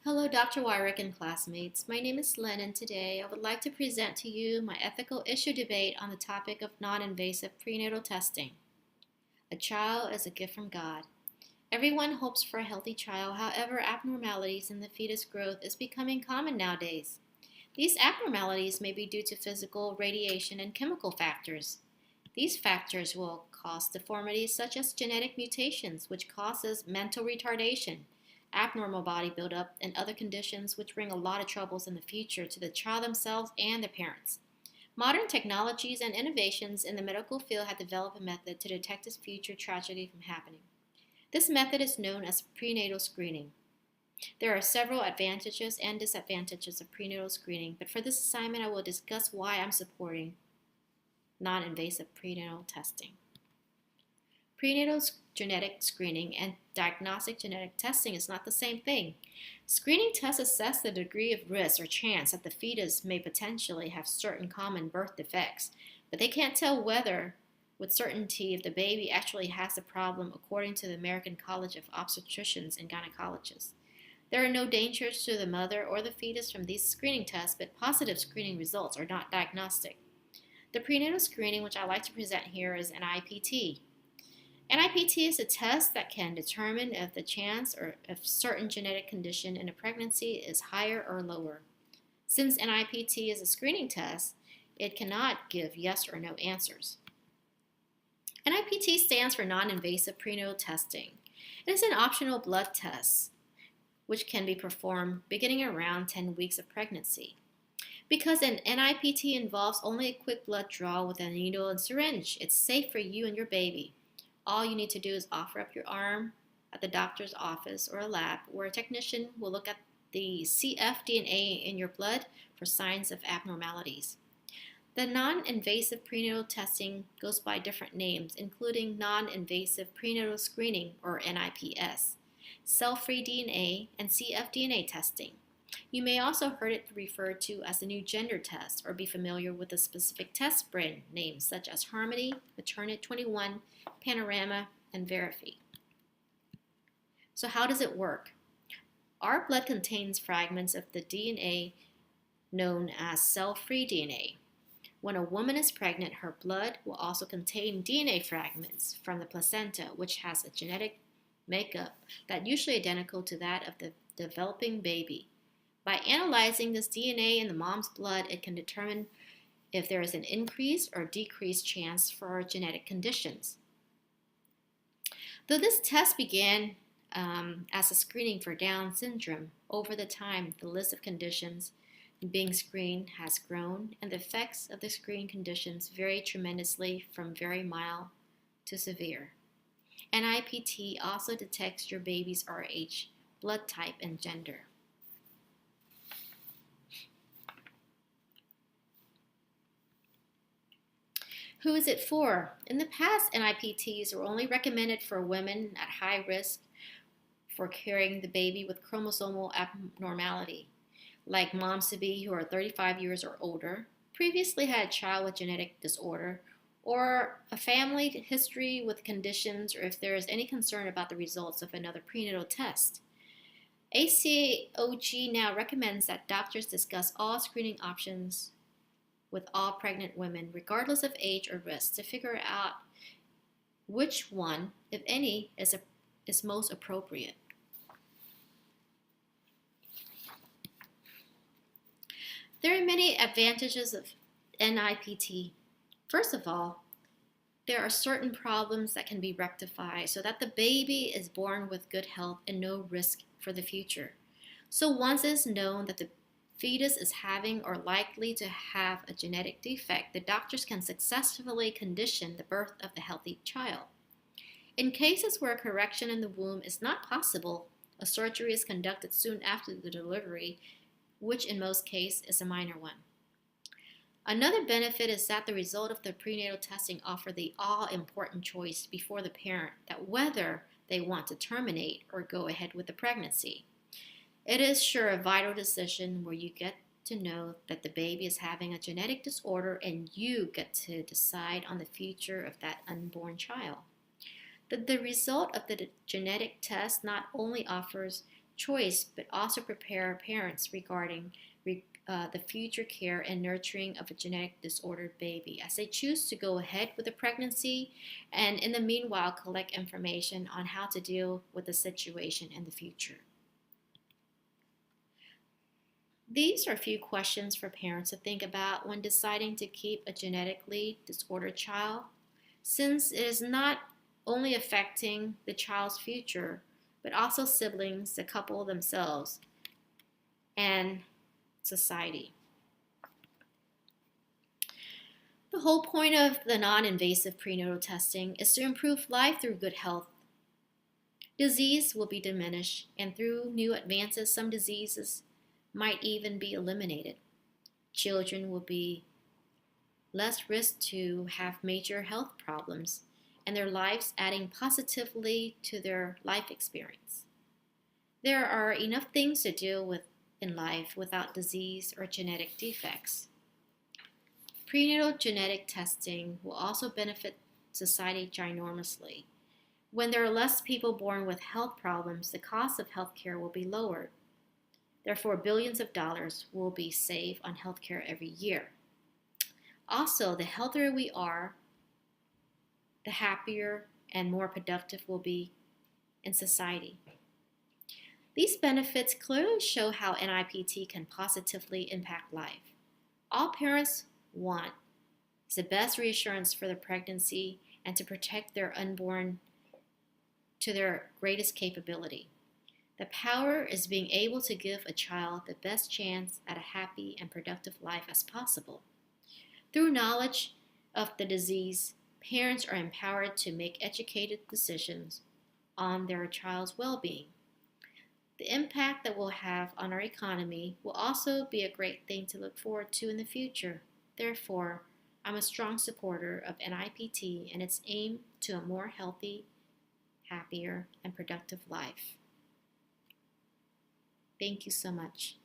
Hello, Dr. Wyrick and classmates. My name is Lynn, and today I would like to present to you my ethical issue debate on the topic of non-invasive prenatal testing. A child is a gift from God. Everyone hopes for a healthy child, however, abnormalities in the fetus growth is becoming common nowadays. These abnormalities may be due to physical, radiation, and chemical factors. These factors will cause deformities such as genetic mutations, which causes mental retardation, abnormal body buildup, and other conditions which bring a lot of troubles in the future to the child themselves and their parents. Modern technologies and innovations in the medical field have developed a method to detect this future tragedy from happening. This method is known as prenatal screening. There are several advantages and disadvantages of prenatal screening, but for this assignment I will discuss why I'm supporting non-invasive prenatal testing. Prenatal genetic screening and diagnostic genetic testing is not the same thing. Screening tests assess the degree of risk or chance that the fetus may potentially have certain common birth defects, but they can't tell whether with certainty if the baby actually has the problem according to the American College of Obstetricians and Gynecologists. There are no dangers to the mother or the fetus from these screening tests, but positive screening results are not diagnostic. The prenatal screening which I like to present here is NIPT. NIPT is a test that can determine if the chance or if certain genetic condition in a pregnancy is higher or lower. Since NIPT is a screening test, it cannot give yes or no answers. NIPT stands for non-invasive prenatal testing. It is an optional blood test which can be performed beginning around 10 weeks of pregnancy. Because an NIPT involves only a quick blood draw with a needle and syringe, it's safe for you and your baby. All you need to do is offer up your arm at the doctor's office or a lab where a technician will look at the cfDNA in your blood for signs of abnormalities. The non-invasive prenatal testing goes by different names, including non-invasive prenatal screening or NIPS, cell-free DNA, and cfDNA testing. You may also heard it referred to as the new gender test or be familiar with the specific test brand names such as Harmony, Maternit 21, Panorama, and Verify. So how does it work? Our blood contains fragments of the DNA known as cell-free DNA. When a woman is pregnant, her blood will also contain DNA fragments from the placenta, which has a genetic makeup that's usually identical to that of the developing baby. By analyzing this DNA in the mom's blood, it can determine if there is an increased or decreased chance for genetic conditions. Though this test began as a screening for Down syndrome, over the time the list of conditions being screened has grown, and the effects of the screen conditions vary tremendously from very mild to severe. NIPT also detects your baby's RH, blood type, and gender. Who is it for? In the past, NIPTs were only recommended for women at high risk for carrying the baby with chromosomal abnormality, like moms-to-be who are 35 years or older, previously had a child with genetic disorder, or a family history with conditions, or if there is any concern about the results of another prenatal test. ACOG now recommends that doctors discuss all screening options with all pregnant women, regardless of age or risk, to figure out which one, if any, is most appropriate. There are many advantages of NIPT. First of all, there are certain problems that can be rectified so that the baby is born with good health and no risk for the future. So once it is known that the fetus is having or likely to have a genetic defect, the doctors can successfully condition the birth of the healthy child. In cases where a correction in the womb is not possible, a surgery is conducted soon after the delivery, which in most cases is a minor one. Another benefit is that the result of the prenatal testing offers the all-important choice before the parent that whether they want to terminate or go ahead with the pregnancy. It is sure a vital decision where you get to know that the baby is having a genetic disorder and you get to decide on the future of that unborn child. The result of the genetic test not only offers choice, but also prepare parents regarding the future care and nurturing of a genetic disordered baby as they choose to go ahead with the pregnancy and in the meanwhile collect information on how to deal with the situation in the future. These are a few questions for parents to think about when deciding to keep a genetically disordered child, since it is not only affecting the child's future, but also siblings, the couple themselves, and society. The whole point of the non-invasive prenatal testing is to improve life through good health. Disease will be diminished, and through new advances, some diseases might even be eliminated. Children will be less risk to have major health problems, and their lives adding positively to their life experience. There are enough things to deal with in life without disease or genetic defects. Prenatal genetic testing will also benefit society ginormously. When there are less people born with health problems, the cost of healthcare will be lowered. Therefore, billions of dollars will be saved on healthcare every year. Also, the healthier we are, the happier and more productive we'll be in society. These benefits clearly show how NIPT can positively impact life. All parents want is the best reassurance for the pregnancy and to protect their unborn to their greatest capability. The power is being able to give a child the best chance at a happy and productive life as possible. Through knowledge of the disease, parents are empowered to make educated decisions on their child's well-being. The impact that we'll have on our economy will also be a great thing to look forward to in the future. Therefore, I'm a strong supporter of NIPT and its aim to a more healthy, happier, and productive life. Thank you so much.